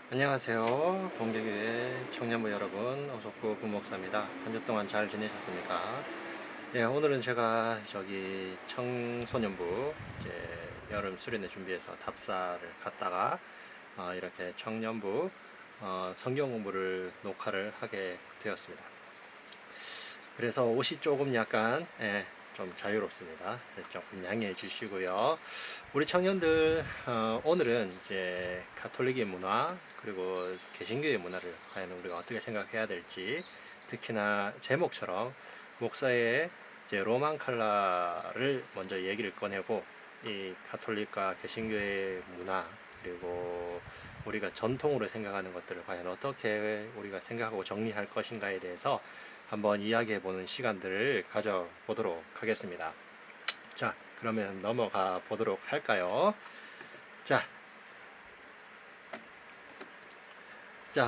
안녕하세요. 본교교회 청년부 여러분, 어석구 부목사입니다. 한 주 동안 잘 지내셨습니까? 예, 오늘은 제가 저기 청소년부 이제 여름 수련회 준비해서 답사를 갔다가 이렇게 청년부 성경 공부를 녹화를 하게 되었습니다. 그래서 옷이 조금 약간 좀 자유롭습니다. 조금 양해해 주시고요. 우리 청년들 오늘은 이제 가톨릭의 문화 그리고 개신교의 문화를 과연 우리가 어떻게 생각해야 될지, 특히나 제목처럼 목사의 이제 로만 칼라를 먼저 얘기를 꺼내고, 이 가톨릭과 개신교의 문화 그리고 우리가 전통으로 생각하는 것들을 과연 어떻게 우리가 생각하고 정리할 것인가에 대해서 한번 이야기해 보는 시간들을 가져보도록 하겠습니다. 자, 그러면 넘어가 보도록 할까요? 자,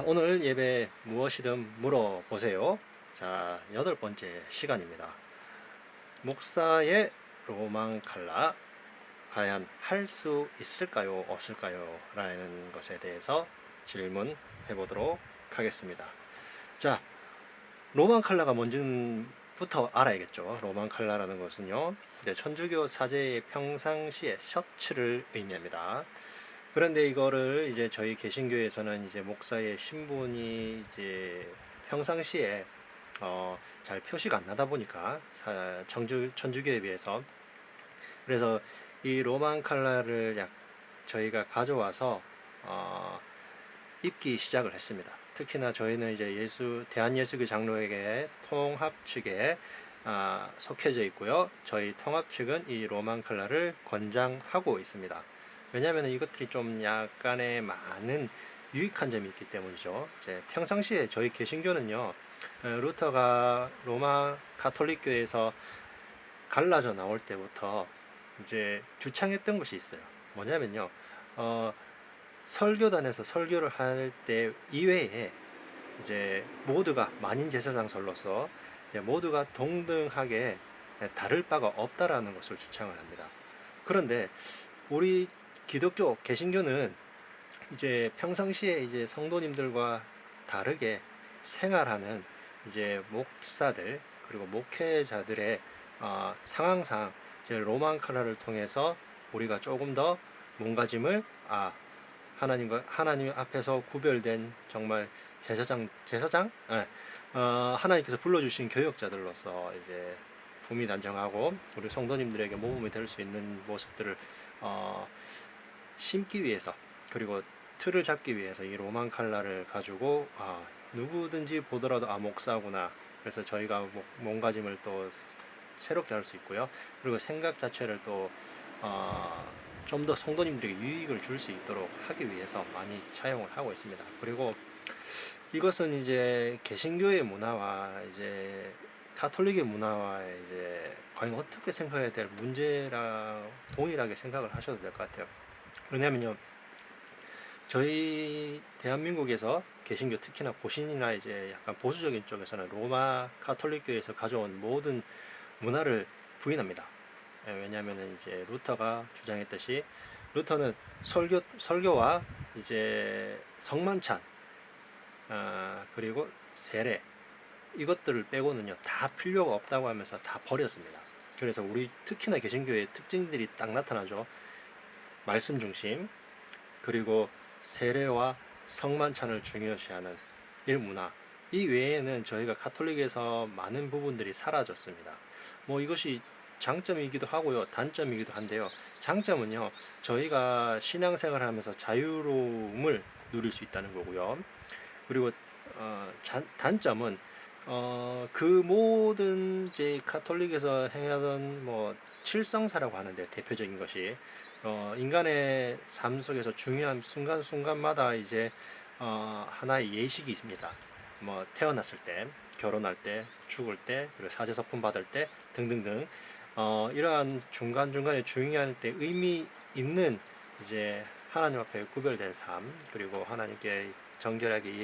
오늘 예배 무엇이든 물어보세요. 자, 8번째 시간입니다. 목사의 로망 칼라 과연 할 수 있을까요? 없을까요? 라는 것에 대해서 질문해 보도록 하겠습니다. 자, 로만 칼라가 뭔지부터 알아야겠죠. 로만 칼라라는 것은요, 이제 천주교 사제의 평상시의 셔츠를 의미합니다. 그런데 이거를 이제 저희 개신교에서는 이제 목사의 신분이 이제 평상시에 잘 표시가 안 나다 보니까 천주교에 비해서, 그래서 이 로만 칼라를 저희가 가져와서 입기 시작을 했습니다. 특히나 저희는 이제 대한예수교 장로회계 통합 측에 속해져 있고요. 저희 통합 측은 이 로만 칼라를 권장하고 있습니다. 왜냐하면 이것들이 좀 약간의 많은 유익한 점이 있기 때문이죠. 이제 평상시에 저희 개신교는요, 루터가 로마 가톨릭교에서 갈라져 나올 때부터 이제 주창했던 것이 있어요. 뭐냐면요, 설교단에서 설교를 할 때 이외에 이제 모두가 만인 제사장설로서 이제 모두가 동등하게 다를 바가 없다라는 것을 주창을 합니다. 그런데 우리 기독교 개신교는 이제 평상시에 이제 성도님들과 다르게 생활하는 이제 목사들 그리고 목회자들의 상황상 이제 로만 칼라를 통해서 우리가 조금 더 몸가짐을 하나님 앞에서 구별된 정말 제사장, 예. 하나님께서 불러주신 교역자들로서 이제 부미단정하고 우리 성도님들에게 모범이 될 수 있는 모습들을 심기 위해서, 그리고 틀을 잡기 위해서 이 로만 칼라를 가지고 누구든지 보더라도 목사구나. 그래서 저희가 몸가짐을 또 새롭게 할 수 있고요. 그리고 생각 자체를 또 좀 더 성도님들에게 유익을 줄 수 있도록 하기 위해서 많이 차용을 하고 있습니다. 그리고 이것은 이제 개신교의 문화와 이제 가톨릭의 문화와 이제 과연 어떻게 생각해야 될 문제랑 동일하게 생각을 하셔도 될 것 같아요. 왜냐면요, 저희 대한민국에서 개신교, 특히나 고신이나 이제 약간 보수적인 쪽에서는 로마 가톨릭교에서 가져온 모든 문화를 부인합니다. 왜냐하면 이제 루터가 주장했듯이, 루터는 설교와 이제 성만찬 그리고 세례, 이것들을 빼고는요 다 필요가 없다고 하면서 다 버렸습니다. 그래서 우리 특히나 개신교의 특징들이 딱 나타나죠. 말씀 중심, 그리고 세례와 성만찬을 중요시하는 일문화, 이 외에는 저희가 카톨릭에서 많은 부분들이 사라졌습니다. 뭐 이것이 장점이기도 하고요, 단점이기도 한데요. 장점은요, 저희가 신앙생활을 하면서 자유로움을 누릴 수 있다는 거고요. 그리고 단점은 그 모든 이제 카톨릭에서 행하던 뭐 칠성사라고 하는데, 대표적인 것이 인간의 삶 속에서 중요한 순간순간마다 이제 하나의 예식이 있습니다. 뭐 태어났을 때, 결혼할 때, 죽을 때, 그리고 사제서품 받을 때 등등등, 이러한 중간중간에 중요할 때 의미 있는 이제 하나님 앞에 구별된 삶, 그리고 하나님께 정결하게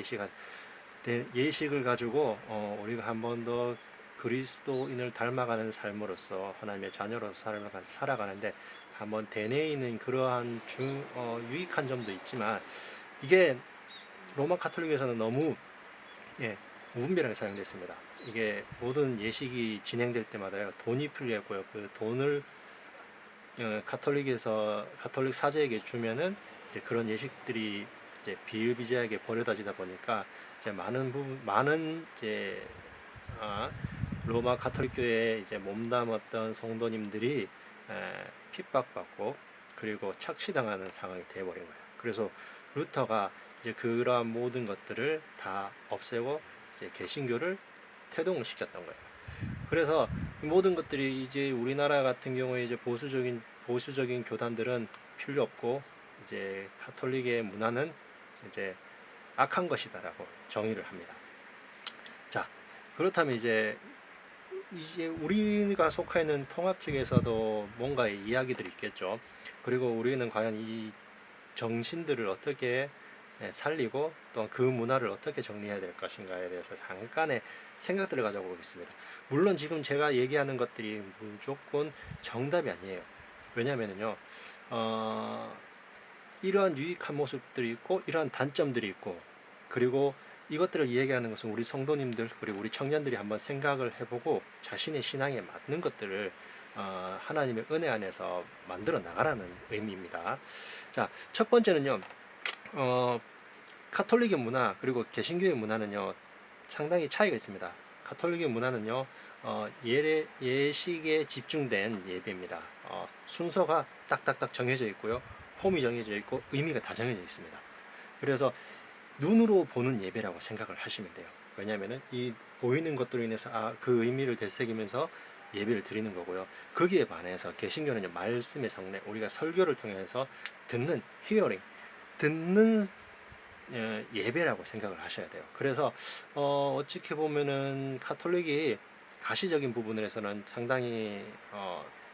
예식을 가지고 우리가 한 번 더 그리스도인을 닮아가는 삶으로서 하나님의 자녀로서 살아가는데 한번 대내에 있는 그러한 유익한 점도 있지만, 이게 로마 카톨릭에서는 너무 예, 무분별하게 사용됐습니다. 이게 모든 예식이 진행될 때마다요 돈이 필요했고요. 그 돈을 가톨릭 사제에게 주면은 이제 그런 예식들이 이제 비일비재하게 벌어지다 보니까 이제 많은 이제 아, 로마 가톨릭 교회에 이제 몸담았던 성도님들이 핍박받고 그리고 착취당하는 상황이 되어버린 거예요. 그래서 루터가 이제 그러한 모든 것들을 다 없애고 이제 개신교를 태동을 시켰던 거예요. 그래서 모든 것들이 이제 우리나라 같은 경우에 이제 보수적인 교단들은 필요 없고 이제 가톨릭의 문화는 이제 악한 것이다라고 정의를 합니다. 자, 그렇다면 이제 우리가 속해 있는 통합 측에서도 뭔가의 이야기들이 있겠죠. 그리고 우리는 과연 이 정신들을 어떻게 살리고 또 그 문화를 어떻게 정리해야 될 것인가에 대해서 잠깐의 생각들을 가져보겠습니다. 물론 지금 제가 얘기하는 것들이 무조건 정답이 아니에요. 왜냐하면요, 이러한 유익한 모습들이 있고 이러한 단점들이 있고 그리고 이것들을 이야기하는 것은 우리 성도님들 그리고 우리 청년들이 한번 생각을 해보고 자신의 신앙에 맞는 것들을 하나님의 은혜 안에서 만들어 나가라는 의미입니다. 자, 첫 번째는요, 카톨릭의 문화 그리고 개신교의 문화는요 상당히 차이가 있습니다. 카톨릭의 문화는요 예식에 집중된 예배입니다. 순서가 딱딱딱 정해져 있고요, 폼이 정해져 있고 의미가 다 정해져 있습니다. 그래서 눈으로 보는 예배라고 생각을 하시면 돼요. 왜냐하면 이 보이는 것들로 인해서 그 의미를 되새기면서 예배를 드리는 거고요. 거기에 반해서 개신교는 말씀의 성례, 우리가 설교를 통해서 듣는 히어링, 듣는 예배라고 생각을 하셔야 돼요. 그래서 어떻게 보면은 카톨릭이 가시적인 부분에서는 상당히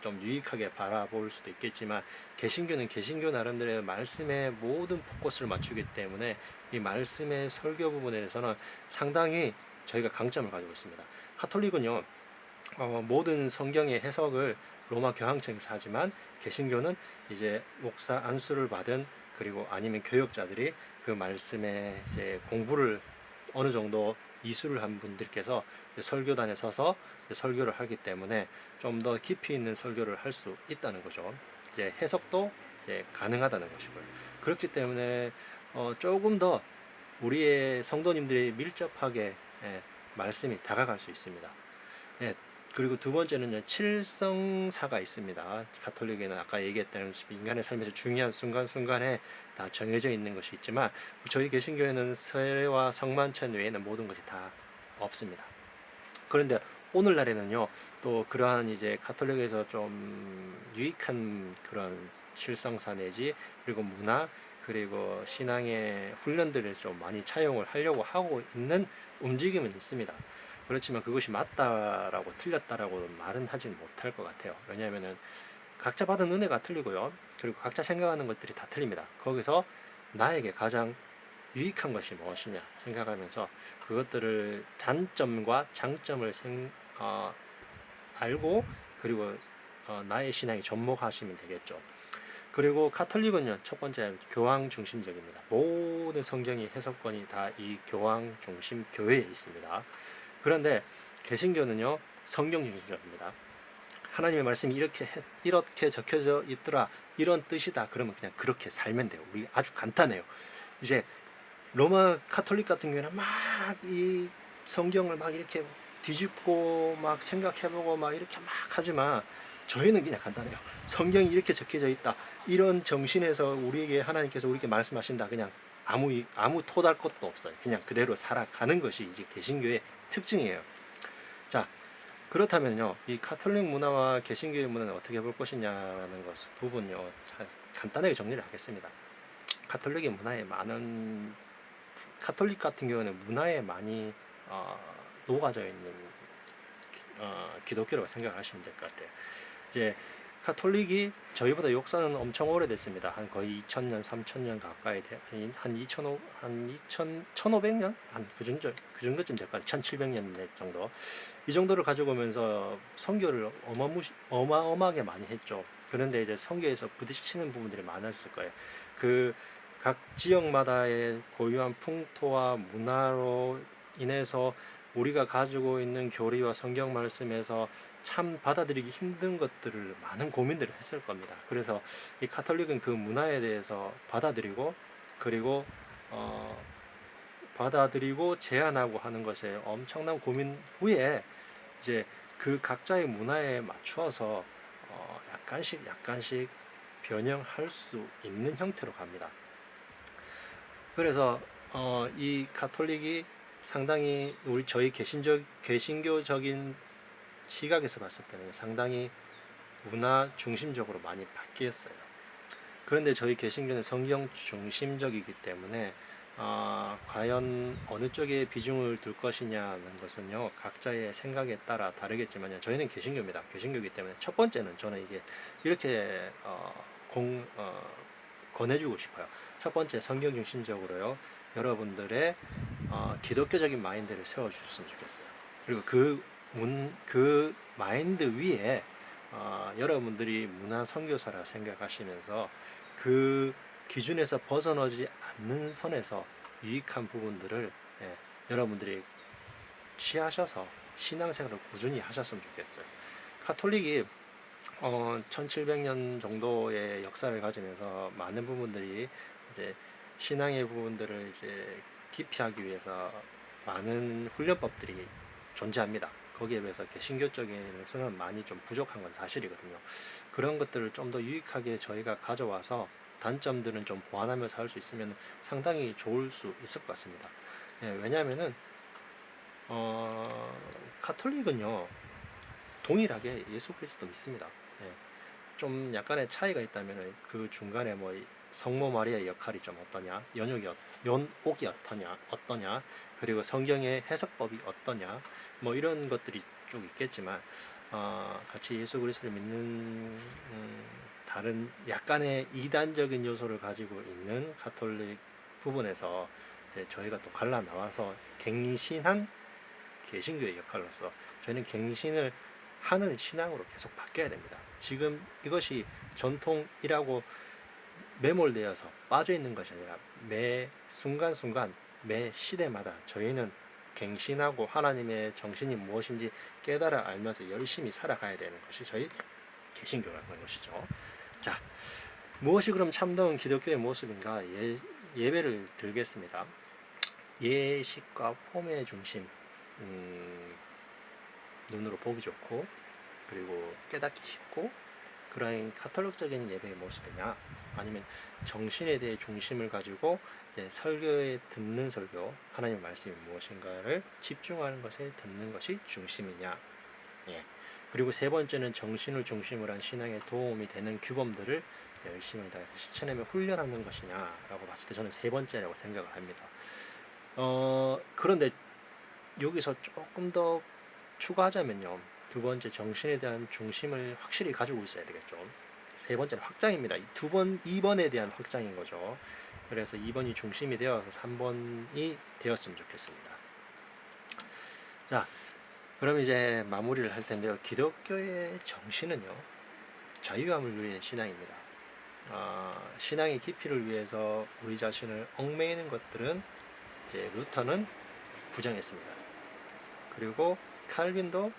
좀 유익하게 바라볼 수도 있겠지만 개신교는 개신교 나름대로의 말씀에 모든 포커스를 맞추기 때문에 이 말씀의 설교 부분에 대해서는 상당히 저희가 강점을 가지고 있습니다. 카톨릭은요 모든 성경의 해석을 로마 교황청에서 하지만 개신교는 이제 목사 안수를 받은 그리고 아니면 교역자들이 그 말씀에 이제 공부를 어느 정도 이수를 한 분들께서 설교단에 서서 설교를 하기 때문에 좀 더 깊이 있는 설교를 할 수 있다는 거죠. 이제 해석도 이제 가능하다는 것이고요. 그렇기 때문에 조금 더 우리의 성도님들이 밀접하게 말씀이 다가갈 수 있습니다. 예, 그리고 두 번째는요, 칠성사가 있습니다. 가톨릭에는 아까 얘기했다시피 인간의 삶에서 중요한 순간순간에 다 정해져 있는 것이 있지만 저희 개신교회는 세례와 성만찬 외에는 모든 것이 다 없습니다. 그런데 오늘날에는요, 또 그러한 이제 가톨릭에서 좀 유익한 그런 칠성사 내지 그리고 문화 그리고 신앙의 훈련들을 좀 많이 차용을 하려고 하고 있는 움직임은 있습니다. 그렇지만 그것이 맞다라고 틀렸다라고 말은 하진 못할 것 같아요. 왜냐하면은 각자 받은 은혜가 틀리고요. 그리고 각자 생각하는 것들이 다 틀립니다. 거기서 나에게 가장 유익한 것이 무엇이냐 생각하면서 그것들을 단점과 장점을 알고 그리고 나의 신앙에 접목하시면 되겠죠. 그리고 카톨릭은요, 첫 번째 교황 중심적입니다. 모든 성경의 해석권이 다 이 교황 중심 교회에 있습니다. 그런데 개신교는요 성경 중심적입니다. 하나님의 말씀이 이렇게 적혀져 있더라, 이런 뜻이다, 그러면 그냥 그렇게 살면 돼요. 우리 아주 간단해요. 이제 로마 카톨릭 같은 경우는 막 이 성경을 막 이렇게 뒤집고 막 생각해보고 막 이렇게 막 하지만 저희는 그냥 간단해요. 성경이 이렇게 적혀져 있다, 이런 정신에서 우리에게 하나님께서 우리에게 말씀하신다, 그냥 아무 토달 것도 없어요. 그냥 그대로 살아가는 것이 이제 개신교의 특징이에요. 자, 그렇다면요, 이 카톨릭 문화와 개신교의 문화는 어떻게 볼 것이냐라는 부분요, 간단하게 정리를 하겠습니다. 카톨릭의 문화에 많은 카톨릭 같은 경우는 문화에 많이 녹아져 있는 기독교라고 생각하시면 될 것 같아요. 이제 카톨릭이 저희보다 역사는 엄청 오래됐습니다. 한 거의 2000년, 3000년 가까이 한 1500년? 한 그 정도쯤 될 것 같아요. 1700년 정도. 이 정도를 가지고 오면서 선교를 어마어마하게 많이 했죠. 그런데 이제 선교에서 부딪히는 부분들이 많았을 거예요. 그 각 지역마다의 고유한 풍토와 문화로 인해서 우리가 가지고 있는 교리와 성경 말씀에서 참 받아들이기 힘든 것들을 많은 고민들을 했을 겁니다. 그래서 이 카톨릭은 그 문화에 대해서 받아들이고 그리고 어, 받아들이고 제한하고 하는 것에 엄청난 고민 후에 이제 그 각자의 문화에 맞추어서 약간씩 변형할 수 있는 형태로 갑니다. 그래서 이 카톨릭이 상당히 저희 개신교적인 시각에서 봤을 때는 상당히 문화 중심적으로 많이 바뀌었어요. 그런데 저희 개신교는 성경 중심적이기 때문에 과연 어느 쪽에 비중을 둘 것이냐는 것은요 각자의 생각에 따라 다르겠지만요 저희는 개신교입니다. 개신교이기 때문에 첫 번째는 저는 이게 이렇게 권해주고 싶어요. 첫 번째 성경 중심적으로요 여러분들의 기독교적인 마인드를 세워주셨으면 좋겠어요. 그리고 그 마인드 위에 여러분들이 문화 선교사라 생각하시면서 그 기준에서 벗어나지 않는 선에서 유익한 부분들을 여러분들이 취하셔서 신앙생활을 꾸준히 하셨으면 좋겠어요. 카톨릭이 1700년 정도의 역사를 가지면서 많은 부분들이 이제 신앙의 부분들을 이제 깊이 하기 위해서 많은 훈련법들이 존재합니다. 거기에 비해서 개신교 쪽에서는 많이 좀 부족한 건 사실이거든요. 그런 것들을 좀 더 유익하게 저희가 가져와서 단점들은 좀 보완하면서 할 수 있으면 상당히 좋을 수 있을 것 같습니다. 왜냐하면은 카톨릭은요 동일하게 예수 그리스도 믿습니다. 좀 약간의 차이가 있다면 그 중간에 뭐 성모 마리아의 역할이 좀 어떠냐, 연옥이 어떠냐, 그리고 성경의 해석법이 어떠냐, 뭐 이런 것들이 쭉 있겠지만 같이 예수 그리스도를 믿는 다른 약간의 이단적인 요소를 가지고 있는 가톨릭 부분에서 저희가 또 갈라 나와서 갱신한 개신교의 역할로서 저희는 갱신을 하는 신앙으로 계속 바뀌어야 됩니다. 지금 이것이 전통이라고 매몰되어서 빠져 있는 것이 아니라 매 순간순간 매 시대마다 저희는 갱신하고 하나님의 정신이 무엇인지 깨달아 알면서 열심히 살아가야 되는 것이 저희 개신교라는 것이죠. 자, 무엇이 그럼 참다운 기독교의 모습인가? 예배를 들겠습니다. 예식과 폼의 중심, 눈으로 보기 좋고 그리고 깨닫기 쉽고 그런 카톨릭적인 예배의 모습이냐, 아니면 정신에 대해 중심을 가지고 설교에 듣는 설교, 하나님의 말씀이 무엇인가를 집중하는 것에 듣는 것이 중심이냐. 그리고 세 번째는 정신을 중심으로 한 신앙에 도움이 되는 규범들을 열심히 다해서 실천하며 훈련하는 것이냐라고 봤을 때 저는 세 번째라고 생각을 합니다. 그런데 여기서 조금 더 추가하자면요. 두 번째 정신에 대한 중심을 확실히 가지고 있어야 되겠죠. 세 번째는 확장입니다. 2번에 대한 확장인 거죠. 그래서 2번이 중심이 되어서 3번이 되었으면 좋겠습니다. 자, 그럼 이제 마무리를 할 텐데요. 기독교의 정신은요, 자유함을 누리는 신앙입니다. 신앙의 깊이를 위해서 우리 자신을 얽매이는 것들은 이제 루터는 부정했습니다. 그리고 칼빈도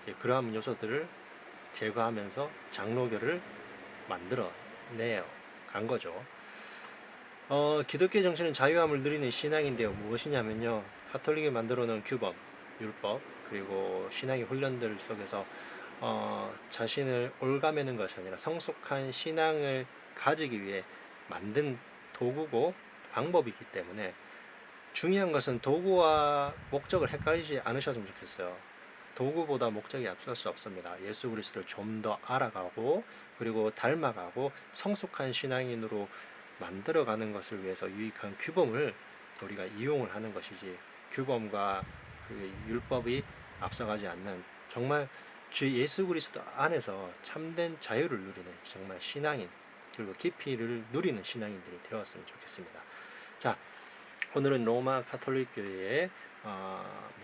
이제 그러한 요소들을 제거하면서 장로교를 만들어내어 간 거죠. 기독교 정신은 자유함을 누리는 신앙인데요. 무엇이냐면요. 카톨릭이 만들어 놓은 규범, 율법, 그리고 신앙의 훈련들 속에서 자신을 올가매는 것이 아니라 성숙한 신앙을 가지기 위해 만든 도구고 방법이기 때문에 중요한 것은 도구와 목적을 헷갈리지 않으셨으면 좋겠어요. 도구보다 목적이 앞설 수 없습니다. 예수 그리스도를 좀 더 알아가고 그리고 닮아가고 성숙한 신앙인으로 만들어가는 것을 위해서 유익한 규범을 우리가 이용을 하는 것이지, 규범과 그 율법이 앞서가지 않는 정말 주 예수 그리스도 안에서 참된 자유를 누리는 정말 신앙인, 그리고 깊이를 누리는 신앙인들이 되었으면 좋겠습니다. 자, 오늘은 로마 카톨릭 교회의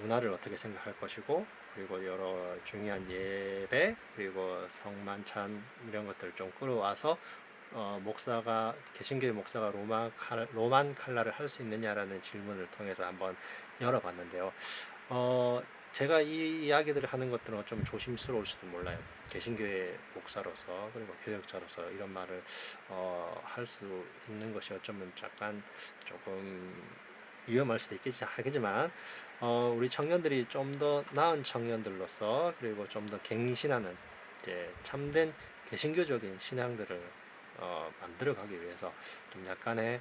문화를 어떻게 생각할 것이고, 그리고 여러 중요한 예배, 그리고 성만찬 이런 것들을 좀 끌어와서 목사가 개신교의 목사가 로만 칼라를 할 수 있느냐라는 질문을 통해서 한번 열어봤는데요. 제가 이 이야기들을 하는 것들은 좀 조심스러울지도 몰라요. 개신교의 목사로서 그리고 교역자로서 이런 말을 할 수 있는 것이 어쩌면 약간 조금 위험할 수도 하겠지만 우리 청년들이 좀 더 나은 청년들로서 그리고 좀 더 갱신하는 이제 참된 개신교적인 신앙들을 만들어가기 위해서 좀 약간의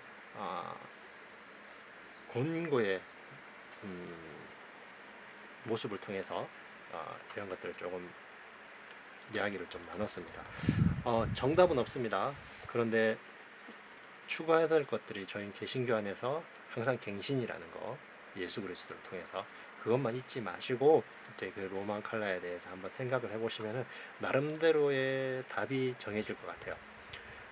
곤고의 모습을 통해서 이런 것들을 조금 이야기를 좀 나눴습니다. 정답은 없습니다. 그런데 추구해야 될 것들이 저희 개신교 안에서 항상 갱신이라는 거, 예수 그리스도를 통해서 그것만 잊지 마시고 이제 그 로만 칼라에 대해서 한번 생각을 해보시면은 나름대로의 답이 정해질 것 같아요.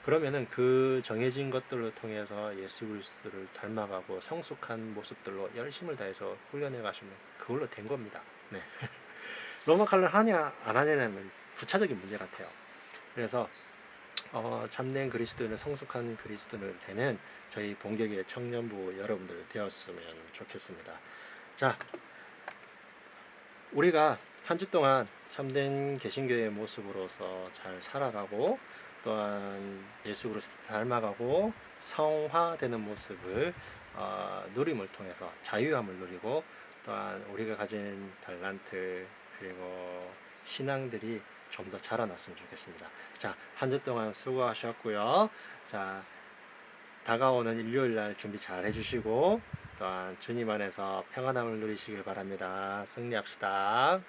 그러면은 그 정해진 것들을 통해서 예수 그리스도를 닮아가고 성숙한 모습들로 열심을 다해서 훈련해 가시면 그걸로 된 겁니다. 네. 로마 칼라 하냐 안 하냐는 부차적인 문제 같아요. 그래서 참된 그리스도인은 성숙한 그리스도인을 되는 저희 본격의 청년부 여러분들 되었으면 좋겠습니다. 자, 우리가 한 주 동안 참된 개신교의 모습으로서 잘 살아가고 또한 예수 그리스도 닮아가고 성화되는 모습을 누림을 통해서 자유함을 누리고 또한 우리가 가진 달란트 그리고 신앙들이 좀 더 자라났으면 좋겠습니다. 자, 한 주 동안 수고하셨고요. 자, 다가오는 일요일 날 준비 잘 해주시고 또한 주님 안에서 평안함을 누리시길 바랍니다. 승리합시다.